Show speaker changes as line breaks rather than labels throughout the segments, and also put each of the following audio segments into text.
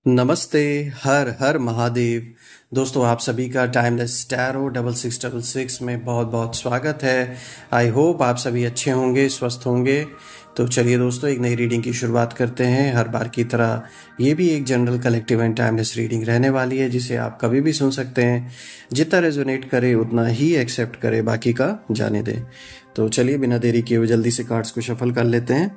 नमस्ते। हर हर महादेव। दोस्तों, आप सभी का टाइमलेस टैरो 6666 में बहुत बहुत स्वागत है। आई होप आप सभी अच्छे होंगे, स्वस्थ होंगे। तो चलिए दोस्तों, एक नई रीडिंग की शुरुआत करते हैं। हर बार की तरह ये भी एक general collective and timeless reading रहने वाली है, जिसे आप कभी भी सुन सकते हैं। जितना रेजोनेट करे उतना ही एक्सेप्ट करे, बाकी का जाने दें। तो चलिए बिना देरी किए हुए जल्दी से कार्ड्स को शफल कर लेते हैं।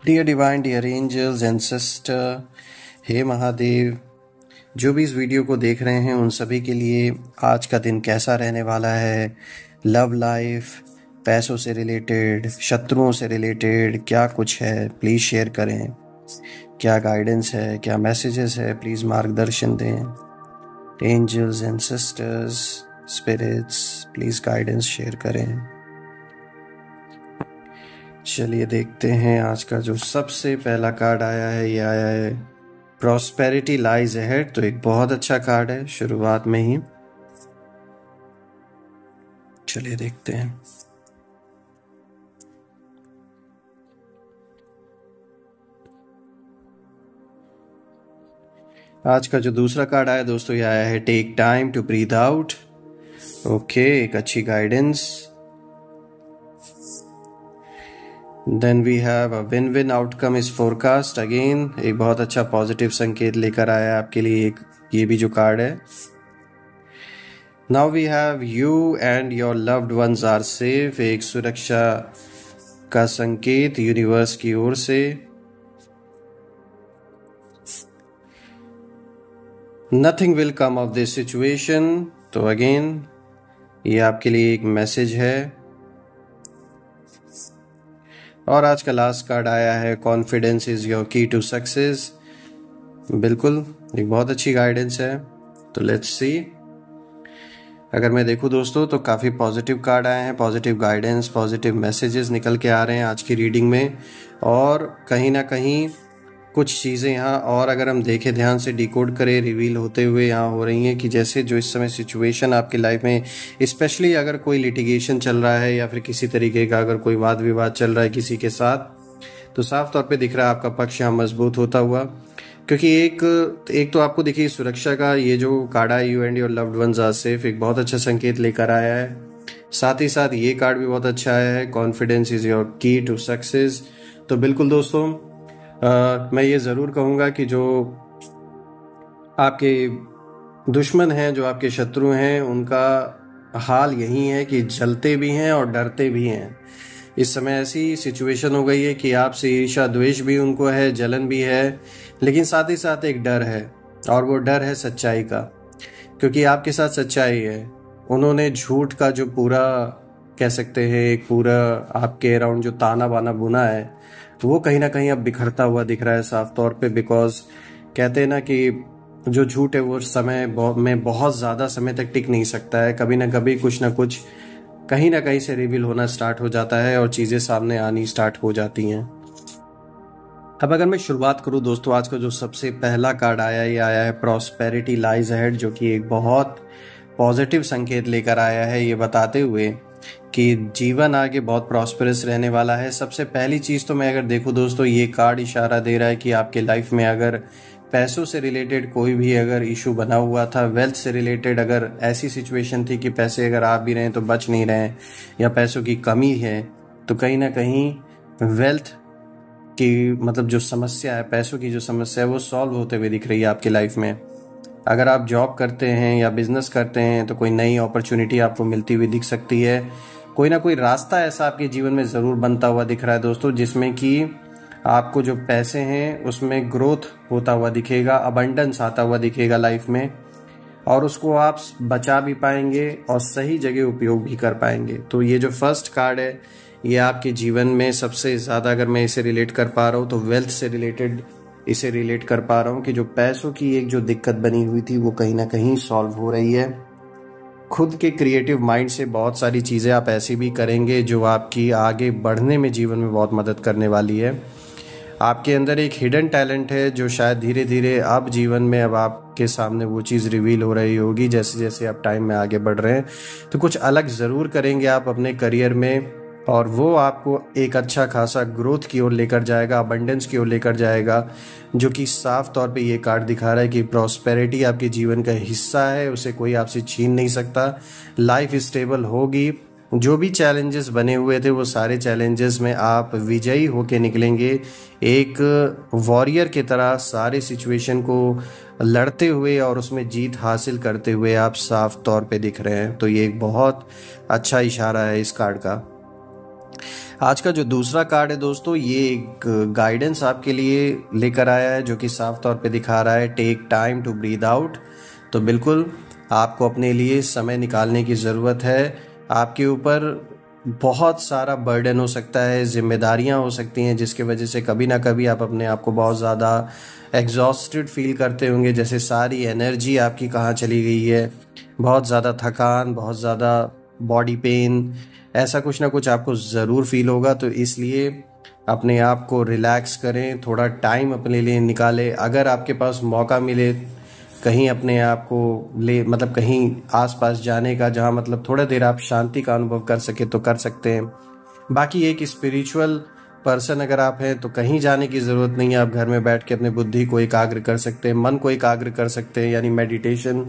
Dear divine, dear angels, ancestor, हे महादेव, जो भी इस वीडियो को देख रहे हैं उन सभी के लिए आज का दिन कैसा रहने वाला है। लव लाइफ, पैसों से रिलेटेड, शत्रुओं से रिलेटेड क्या कुछ है, प्लीज़ शेयर करें। क्या गाइडेंस है, क्या मैसेजेस है, प्लीज़ मार्गदर्शन दें। Angels, ancestors, spirits, please guidance share करें। चलिए देखते हैं आज का जो सबसे पहला कार्ड आया है, ये आया है प्रॉस्पेरिटी लाइज अहेड। तो एक बहुत अच्छा कार्ड है शुरुआत में ही। चलिए देखते हैं। आज का जो दूसरा कार्ड आया दोस्तों, ये आया है take time to breathe out. Okay, एक अच्छी guidance. Then we have a win win outcome is forecast. Again एक बहुत अच्छा पॉजिटिव संकेत लेकर आया है आपके लिए एक ये भी जो कार्ड है। Now we have you and your loved ones are safe. एक सुरक्षा का संकेत यूनिवर्स की ओर से। Nothing will come of this situation. तो अगेन ये आपके लिए एक मैसेज है। और आज का लास्ट कार्ड आया है कॉन्फिडेंस इज योर की टू सक्सेस। बिल्कुल एक बहुत अच्छी गाइडेंस है। तो लेट्स सी। अगर मैं देखूं दोस्तों तो काफ़ी पॉजिटिव कार्ड आए हैं, पॉजिटिव गाइडेंस, पॉजिटिव मैसेजेस निकल के आ रहे हैं आज की रीडिंग में। और कहीं ना कहीं कुछ चीज़ें यहाँ और अगर हम देखें, ध्यान से डिकोड करें, रिवील होते हुए यहाँ हो रही हैं कि जैसे जो इस समय सिचुएशन आपकी लाइफ में, स्पेशली अगर कोई लिटिगेशन चल रहा है या फिर किसी तरीके का अगर कोई वाद विवाद चल रहा है किसी के साथ, तो साफ तौर पे दिख रहा है आपका पक्ष यहाँ मजबूत होता हुआ। क्योंकि एक तो आपको देखिए सुरक्षा का ये जो कार्ड है, you and your loved ones are safe, एक बहुत अच्छा संकेत लेकर आया है। साथ ही साथ ये कार्ड भी बहुत अच्छा आया है, कॉन्फिडेंस इज योर की टू सक्सेस। तो बिल्कुल दोस्तों, मैं ये ज़रूर कहूँगा कि जो आपके दुश्मन हैं, जो आपके शत्रु हैं, उनका हाल यही है कि जलते भी हैं और डरते भी हैं। इस समय ऐसी सिचुएशन हो गई है कि आपसे ईर्ष्या द्वेष भी उनको है, जलन भी है, लेकिन साथ ही साथ एक डर है। और वो डर है सच्चाई का, क्योंकि आपके साथ सच्चाई है। उन्होंने झूठ का जो पूरा कह सकते हैं एक पूरा आपके अराउंड जो ताना बाना बुना है, तो वो कहीं ना कहीं अब बिखरता हुआ दिख रहा है साफ तौर पे। बिकॉज कहते हैं ना कि जो झूठ है वो समय में बहुत ज़्यादा समय तक टिक नहीं सकता है। कभी ना कभी कुछ ना कुछ कहीं ना कहीं से रिवील होना स्टार्ट हो जाता है और चीज़ें सामने आनी स्टार्ट हो जाती हैं। अब अगर मैं शुरुआत करूं दोस्तों, आज का जो सबसे पहला कार्ड आया, ये आया है प्रॉस्पेरिटी लाइज अहेड, जो कि एक बहुत पॉजिटिव संकेत लेकर आया है, ये बताते हुए कि जीवन आगे बहुत प्रॉस्पेरस रहने वाला है। सबसे पहली चीज़ तो मैं अगर देखूं दोस्तों, ये कार्ड इशारा दे रहा है कि आपके लाइफ में अगर पैसों से रिलेटेड कोई भी अगर इशू बना हुआ था, वेल्थ से रिलेटेड अगर ऐसी सिचुएशन थी कि पैसे अगर आ भी रहे हैं तो बच नहीं रहे हैं, या पैसों की कमी है, तो कहीं ना कहीं वेल्थ की मतलब जो समस्या है, पैसों की जो समस्या है, वो सॉल्व होते हुए दिख रही है आपकी लाइफ में। अगर आप जॉब करते हैं या बिजनेस करते हैं तो कोई नई अपॉर्चुनिटी आपको मिलती हुई दिख सकती है। कोई ना कोई रास्ता ऐसा आपके जीवन में ज़रूर बनता हुआ दिख रहा है दोस्तों, जिसमें कि आपको जो पैसे हैं उसमें ग्रोथ होता हुआ दिखेगा, अबंडेंस आता हुआ दिखेगा लाइफ में, और उसको आप बचा भी पाएंगे और सही जगह उपयोग भी कर पाएंगे। तो ये जो फर्स्ट कार्ड है, ये आपके जीवन में सबसे ज़्यादा अगर मैं इसे रिलेट कर पा रहा हूँ तो वेल्थ से रिलेटेड इसे रिलेट कर पा रहा हूँ कि जो पैसों की एक जो दिक्कत बनी हुई थी वो कहीं ना कहीं सॉल्व हो रही है। खुद के क्रिएटिव माइंड से बहुत सारी चीज़ें आप ऐसी भी करेंगे जो आपकी आगे बढ़ने में जीवन में बहुत मदद करने वाली है। आपके अंदर एक हिडन टैलेंट है जो शायद धीरे धीरे अब जीवन में अब आपके सामने वो चीज़ रिवील हो रही होगी जैसे जैसे आप टाइम में आगे बढ़ रहे हैं। तो कुछ अलग ज़रूर करेंगे आप अपने करियर में, और वो आपको एक अच्छा खासा ग्रोथ की ओर लेकर जाएगा, अबंडेंस की ओर लेकर जाएगा, जो कि साफ तौर पे ये कार्ड दिखा रहा है कि प्रॉस्पेरिटी आपके जीवन का हिस्सा है, उसे कोई आपसे छीन नहीं सकता। लाइफ स्टेबल होगी, जो भी चैलेंजेस बने हुए थे वो सारे चैलेंजेस में आप विजयी होके निकलेंगे। एक वॉरियर की तरह सारे सिचुएशन को लड़ते हुए और उसमें जीत हासिल करते हुए आप साफ तौर पे दिख रहे हैं। तो ये एक बहुत अच्छा इशारा है इस कार्ड का। आज का जो दूसरा कार्ड है दोस्तों, ये एक गाइडेंस आपके लिए लेकर आया है, जो कि साफ तौर पे दिखा रहा है take time to breathe out. तो बिल्कुल आपको अपने लिए समय निकालने की ज़रूरत है। आपके ऊपर बहुत सारा बर्डन हो सकता है, जिम्मेदारियां हो सकती हैं, जिसकी वजह से कभी ना कभी आप अपने आप को बहुत ज़्यादा एग्जॉस्टेड फील करते होंगे, जैसे सारी एनर्जी आपकी कहाँ चली गई है, बहुत ज़्यादा थकान, बहुत ज़्यादा बॉडी पेन, ऐसा कुछ ना कुछ आपको ज़रूर फील होगा। तो इसलिए अपने आप को रिलैक्स करें, थोड़ा टाइम अपने लिए निकालें। अगर आपके पास मौका मिले कहीं अपने आप को ले मतलब कहीं आसपास जाने का, जहाँ मतलब थोड़ा देर आप शांति का अनुभव कर सके तो कर सकते हैं। बाकी एक स्पिरिचुअल पर्सन अगर आप हैं तो कहीं जाने की ज़रूरत नहीं है, आप घर में बैठ के अपने बुद्धि को एकाग्र कर सकते हैं, मन को एकाग्र कर सकते हैं, यानी मेडिटेशन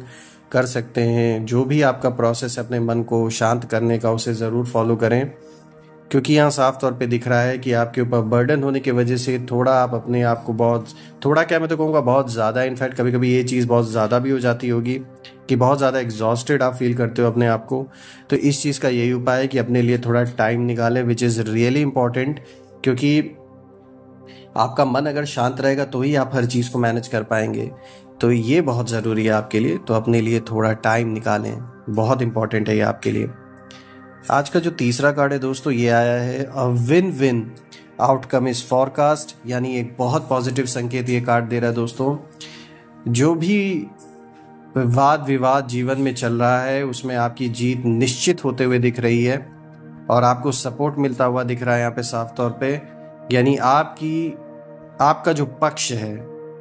कर सकते हैं। जो भी आपका प्रोसेस है अपने मन को शांत करने का, उसे ज़रूर फॉलो करें, क्योंकि यहाँ साफ तौर पे दिख रहा है कि आपके ऊपर बर्डन होने की वजह से थोड़ा आप अपने आप को थोड़ा क्या मैं तो कहूँगा बहुत ज़्यादा, इनफैक्ट कभी कभी ये चीज़ बहुत ज़्यादा भी हो जाती होगी कि बहुत ज़्यादा एग्जॉस्टेड आप फील करते हो अपने आप को। तो इस चीज़ का यही उपाय है कि अपने लिए थोड़ा टाइम निकालें, विच इज़ रियली इम्पॉर्टेंट, क्योंकि आपका मन अगर शांत रहेगा तो ही आप हर चीज़ को मैनेज कर पाएंगे। तो ये बहुत ज़रूरी है आपके लिए, तो अपने लिए थोड़ा टाइम निकालें, बहुत इंपॉर्टेंट है ये आपके लिए। आज का जो तीसरा कार्ड है दोस्तों, ये आया है अ win win outcome is forecast, यानी एक बहुत पॉजिटिव संकेत ये कार्ड दे रहा है दोस्तों। जो भी वाद विवाद जीवन में चल रहा है उसमें आपकी जीत निश्चित होते हुए दिख रही है और आपको सपोर्ट मिलता हुआ दिख रहा है यहाँ पे साफ तौर पे। यानी आपका जो पक्ष है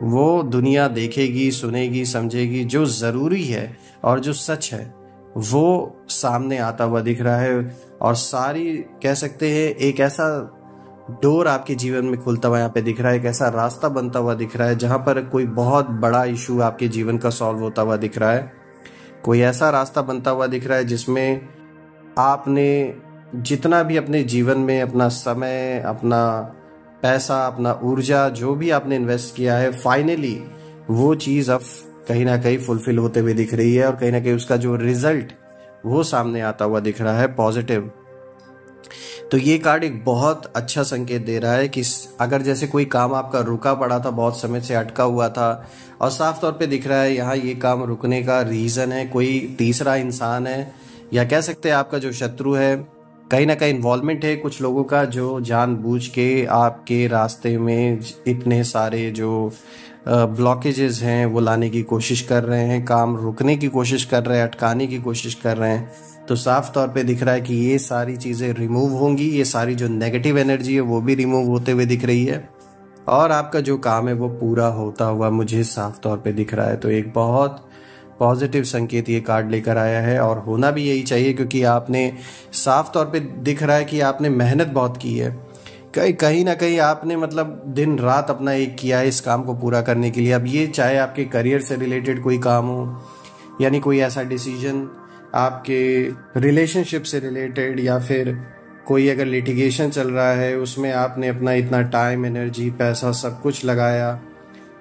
वो दुनिया देखेगी, सुनेगी, समझेगी। जो ज़रूरी है और जो सच है वो सामने आता हुआ दिख रहा है, और सारी कह सकते हैं एक ऐसा डोर आपके जीवन में खुलता हुआ यहाँ पे दिख रहा है, एक ऐसा रास्ता बनता हुआ दिख रहा है जहाँ पर कोई बहुत बड़ा इशू आपके जीवन का सॉल्व होता हुआ दिख रहा है। कोई ऐसा रास्ता बनता हुआ दिख रहा है जिसमें आपने जितना भी अपने जीवन में अपना समय, अपना पैसा, अपना ऊर्जा, जो भी आपने इन्वेस्ट किया है, फाइनली वो चीज़ अब कहीं ना कहीं फुलफिल होते हुए दिख रही है, और कहीं ना कहीं उसका जो रिजल्ट वो सामने आता हुआ दिख रहा है पॉजिटिव। तो ये कार्ड एक बहुत अच्छा संकेत दे रहा है कि अगर जैसे कोई काम आपका रुका पड़ा था, बहुत समय से अटका हुआ था, और साफ तौर पे दिख रहा है यहाँ ये काम रुकने का रीज़न है कोई तीसरा इंसान है, या कह सकते हैं आपका जो शत्रु है, कहीं ना कहीं इन्वॉल्वमेंट है कुछ लोगों का जो जानबूझ के आपके रास्ते में इतने सारे जो ब्लॉकेजेस हैं वो लाने की कोशिश कर रहे हैं, काम रुकने की कोशिश कर रहे हैं, अटकाने की कोशिश कर रहे हैं। तो साफ तौर पे दिख रहा है कि ये सारी चीज़ें रिमूव होंगी, ये सारी जो नेगेटिव एनर्जी है वो भी रिमूव होते हुए दिख रही है, और आपका जो काम है वो पूरा होता हुआ मुझे साफ तौर पे दिख रहा है। तो एक बहुत पॉजिटिव संकेत ये कार्ड लेकर आया है, और होना भी यही चाहिए, क्योंकि आपने साफ तौर पे दिख रहा है कि आपने मेहनत बहुत की है, कहीं ना कहीं आपने मतलब दिन रात अपना एक किया है इस काम को पूरा करने के लिए। अब ये चाहे आपके करियर से रिलेटेड कोई काम हो, यानी कोई ऐसा डिसीजन आपके रिलेशनशिप से रिलेटेड, या फिर कोई अगर लिटिगेशन चल रहा है उसमें आपने अपना इतना टाइम, एनर्जी, पैसा सब कुछ लगाया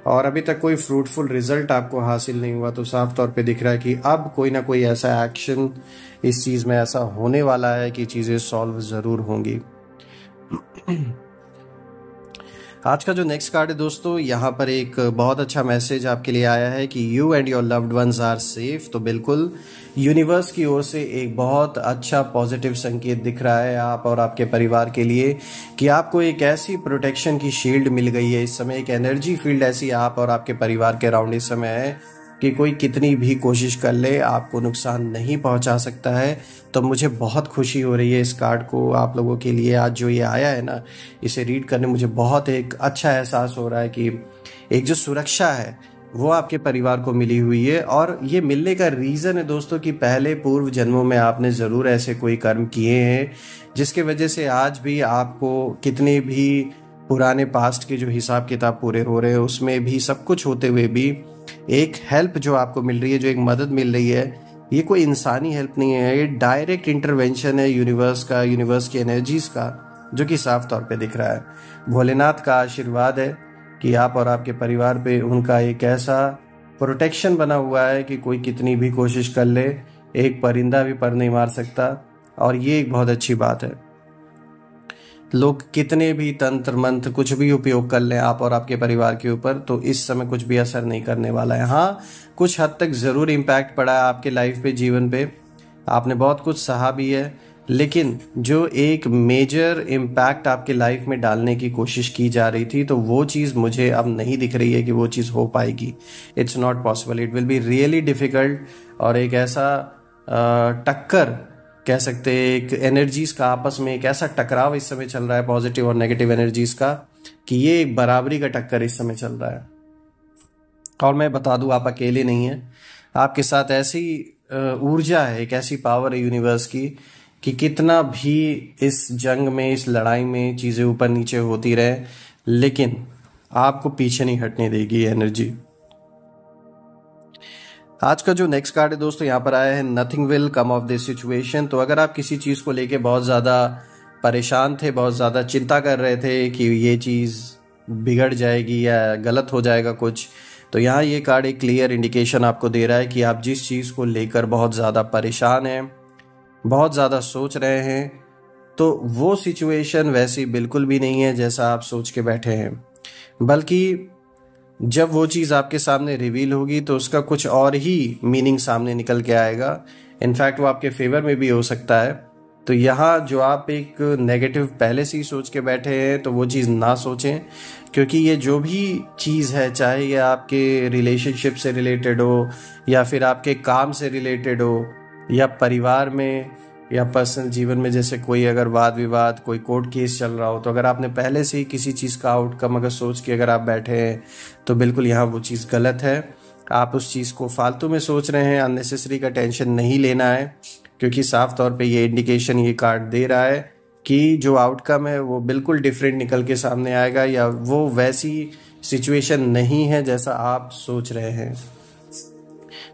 और अभी तक कोई फ्रूटफुल रिजल्ट आपको हासिल नहीं हुआ, तो साफ तौर पे दिख रहा है कि अब कोई ना कोई ऐसा एक्शन इस चीज़ में ऐसा होने वाला है कि चीज़ें सॉल्व ज़रूर होंगी। आज का जो नेक्स्ट कार्ड है दोस्तों, यहाँ पर एक बहुत अच्छा मैसेज आपके लिए आया है कि you and your loved ones are safe. तो बिल्कुल यूनिवर्स की ओर से एक बहुत अच्छा पॉजिटिव संकेत दिख रहा है आप और आपके परिवार के लिए कि आपको एक ऐसी प्रोटेक्शन की शील्ड मिल गई है। इस समय एक एनर्जी फील्ड ऐसी आप और आपके परिवार के अराउंड इस समय है कि कोई कितनी भी कोशिश कर ले आपको नुकसान नहीं पहुंचा सकता है। तो मुझे बहुत खुशी हो रही है इस कार्ड को आप लोगों के लिए आज जो ये आया है ना, इसे रीड करने मुझे बहुत एक अच्छा एहसास हो रहा है कि एक जो सुरक्षा है वो आपके परिवार को मिली हुई है। और ये मिलने का रीज़न है दोस्तों कि पहले पूर्व जन्मों में आपने ज़रूर ऐसे कोई कर्म किए हैं जिसके वजह से आज भी आपको कितने भी पुराने पास्ट के जो हिसाब किताब पूरे हो रहे हैं उसमें भी सब कुछ होते हुए भी एक हेल्प जो आपको मिल रही है, जो एक मदद मिल रही है, ये कोई इंसानी हेल्प नहीं है, ये डायरेक्ट इंटरवेंशन है यूनिवर्स का, यूनिवर्स की एनर्जीज का, जो कि साफ तौर पे दिख रहा है। भोलेनाथ का आशीर्वाद है कि आप और आपके परिवार पे उनका एक ऐसा प्रोटेक्शन बना हुआ है कि कोई कितनी भी कोशिश कर ले, एक परिंदा भी पर नहीं मार सकता। और ये एक बहुत अच्छी बात है। लोग कितने भी तंत्र मंत्र कुछ भी उपयोग कर लें आप और आपके परिवार के ऊपर, तो इस समय कुछ भी असर नहीं करने वाला है। हाँ, कुछ हद तक ज़रूर इम्पैक्ट पड़ा है आपके लाइफ पे, जीवन पे, आपने बहुत कुछ सहा भी है, लेकिन जो एक मेजर इम्पैक्ट आपके लाइफ में डालने की कोशिश की जा रही थी, तो वो चीज़ मुझे अब नहीं दिख रही है कि वो चीज़ हो पाएगी। It's not possible, it will be really difficult. और एक ऐसा टक्कर कह सकते हैं, एक एनर्जीज का आपस में एक ऐसा टकराव इस समय चल रहा है, पॉजिटिव और नेगेटिव एनर्जीज का, कि ये एक बराबरी का टक्कर इस समय चल रहा है। और मैं बता दूं, आप अकेले नहीं हैं, आपके साथ ऐसी ऊर्जा है, एक ऐसी पावर है यूनिवर्स की कि कितना भी इस जंग में, इस लड़ाई में चीज़ें ऊपर नीचे होती रहे, लेकिन आपको पीछे नहीं हटने देगी ये एनर्जी। आज का जो नेक्स्ट कार्ड है दोस्तों, यहाँ पर आया है nothing will come of this situation. तो अगर आप किसी चीज़ को लेके बहुत ज़्यादा परेशान थे, बहुत ज़्यादा चिंता कर रहे थे कि ये चीज़ बिगड़ जाएगी या गलत हो जाएगा कुछ, तो यहाँ ये कार्ड एक क्लियर इंडिकेशन आपको दे रहा है कि आप जिस चीज़ को लेकर बहुत ज़्यादा परेशान हैं, बहुत ज़्यादा सोच रहे हैं, तो वो सिचुएशन वैसी बिल्कुल भी नहीं है जैसा आप सोच के बैठे हैं, बल्कि जब वो चीज़ आपके सामने रिवील होगी तो उसका कुछ और ही मीनिंग सामने निकल के आएगा। इनफैक्ट वो आपके फेवर में भी हो सकता है। तो यहाँ जो आप एक नेगेटिव पहले से ही सोच के बैठे हैं, तो वो चीज़ ना सोचें, क्योंकि ये जो भी चीज़ है, चाहे ये आपके रिलेशनशिप से रिलेटेड हो या फिर आपके काम से रिलेटेड हो या परिवार में या पर्सनल जीवन में, जैसे कोई अगर वाद विवाद, कोई कोर्ट केस चल रहा हो, तो अगर आपने पहले से ही किसी चीज़ का आउटकम अगर सोच के अगर आप बैठे हैं, तो बिल्कुल यहाँ वो चीज़ गलत है। आप उस चीज़ को फालतू में सोच रहे हैं, अननेसेसरी का टेंशन नहीं लेना है, क्योंकि साफ तौर पे ये इंडिकेशन, ये कार्ड दे रहा है कि जो आउटकम है वो बिल्कुल डिफरेंट निकल के सामने आएगा, या वो वैसी सिचुएशन नहीं है जैसा आप सोच रहे हैं।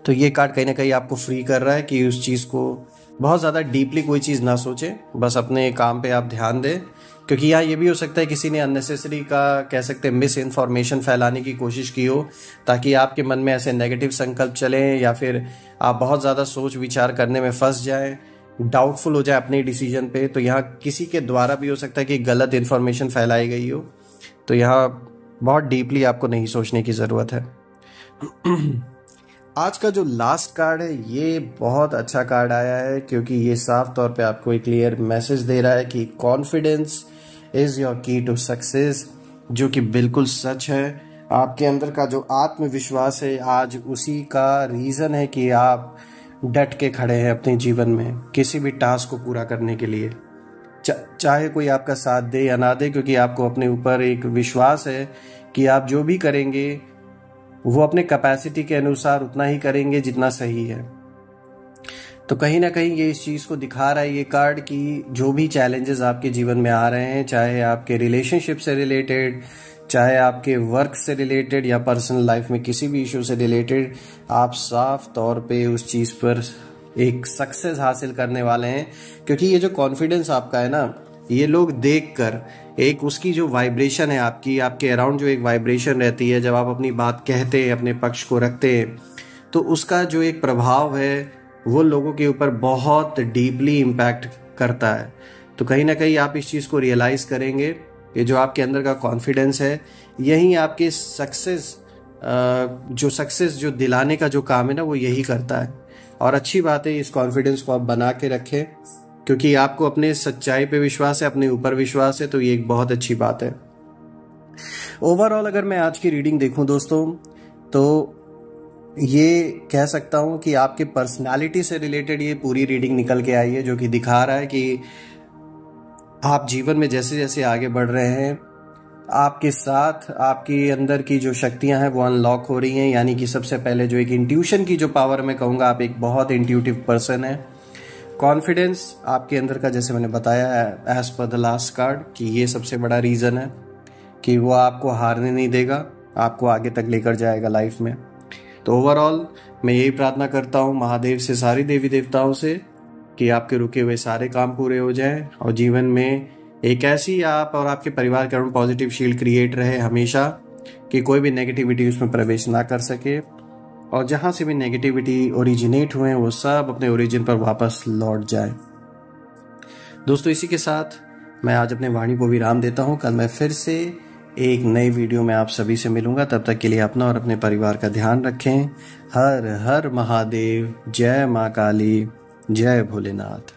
तो ये कार्ड कहीं ना कहीं आपको फ्री कर रहा है कि उस चीज़ को बहुत ज़्यादा डीपली कोई चीज़ ना सोचें, बस अपने काम पे आप ध्यान दें। क्योंकि यहाँ ये भी हो सकता है किसी ने अननेसेसरी का, कह सकते हैं, मिस इन्फॉर्मेशन फैलाने की कोशिश की हो, ताकि आपके मन में ऐसे नेगेटिव संकल्प चलें, या फिर आप बहुत ज़्यादा सोच विचार करने में फंस जाएं, डाउटफुल हो जाए अपने डिसीजन पे। तो यहाँ किसी के द्वारा भी हो सकता है कि गलत इन्फॉर्मेशन फैलाई गई हो। तो यहाँ बहुत डीपली आपको नहीं सोचने की ज़रूरत है। आज का जो लास्ट कार्ड है ये बहुत अच्छा कार्ड आया है, क्योंकि ये साफ तौर पे आपको एक क्लियर मैसेज दे रहा है कि कॉन्फिडेंस इज़ योर की टू सक्सेस, जो कि बिल्कुल सच है। आपके अंदर का जो आत्मविश्वास है, आज उसी का रीज़न है कि आप डट के खड़े हैं अपने जीवन में किसी भी टास्क को पूरा करने के लिए, चाहे कोई आपका साथ दे या ना दे, क्योंकि आपको अपने ऊपर एक विश्वास है कि आप जो भी करेंगे वो अपने कैपेसिटी के अनुसार उतना ही करेंगे जितना सही है। तो कहीं ना कहीं ये इस चीज़ को दिखा रहा है ये कार्ड कि जो भी चैलेंजेस आपके जीवन में आ रहे हैं, चाहे आपके रिलेशनशिप से रिलेटेड, चाहे आपके वर्क से रिलेटेड या पर्सनल लाइफ में किसी भी इशू से रिलेटेड, आप साफ तौर पे उस चीज़ पर एक सक्सेस हासिल करने वाले हैं। क्योंकि ये जो कॉन्फिडेंस आपका है ना, ये लोग देखकर, एक उसकी जो वाइब्रेशन है आपकी, आपके अराउंड जो एक वाइब्रेशन रहती है, जब आप अपनी बात कहते हैं, अपने पक्ष को रखते हैं, तो उसका जो एक प्रभाव है वो लोगों के ऊपर बहुत डीपली इम्पैक्ट करता है। तो कहीं ना कहीं आप इस चीज़ को रियलाइज़ करेंगे, ये जो आपके अंदर का कॉन्फिडेंस है, यही आपके सक्सेस जो दिलाने का जो काम है ना, वो यही करता है। और अच्छी बात है, इस कॉन्फिडेंस को आप बना के रखें, क्योंकि आपको अपने सच्चाई पे विश्वास है, अपने ऊपर विश्वास है, तो ये एक बहुत अच्छी बात है। ओवरऑल अगर मैं आज की रीडिंग देखूं दोस्तों, तो ये कह सकता हूं कि आपके पर्सनालिटी से रिलेटेड ये पूरी रीडिंग निकल के आई है, जो कि दिखा रहा है कि आप जीवन में जैसे जैसे आगे बढ़ रहे हैं, आपके साथ आपके अंदर की जो शक्तियां हैं वो अनलॉक हो रही हैं। यानी कि सबसे पहले जो एक इंट्यूशन की जो पावर मैं कहूँगा, आप एक बहुत इंट्यूटिव पर्सन है। कॉन्फिडेंस आपके अंदर का, जैसे मैंने बताया है as per the last card, कि ये सबसे बड़ा रीज़न है कि वो आपको हारने नहीं देगा, आपको आगे तक लेकर जाएगा लाइफ में। तो ओवरऑल मैं यही प्रार्थना करता हूँ महादेव से, सारी देवी देवताओं से, कि आपके रुके हुए सारे काम पूरे हो जाएं और जीवन में एक ऐसी आप और आपके परिवार के अराउंड पॉजिटिव शील्ड क्रिएट रहे हमेशा, कि कोई भी नेगेटिविटी उसमें प्रवेश ना कर सके, और जहाँ से भी नेगेटिविटी ओरिजिनेट हुए हैं वो सब अपने ओरिजिन पर वापस लौट जाए। दोस्तों, इसी के साथ मैं आज अपने वाणी को विराम देता हूँ। कल मैं फिर से एक नई वीडियो में आप सभी से मिलूंगा। तब तक के लिए अपना और अपने परिवार का ध्यान रखें। हर हर महादेव, जय माँ काली, जय भोलेनाथ।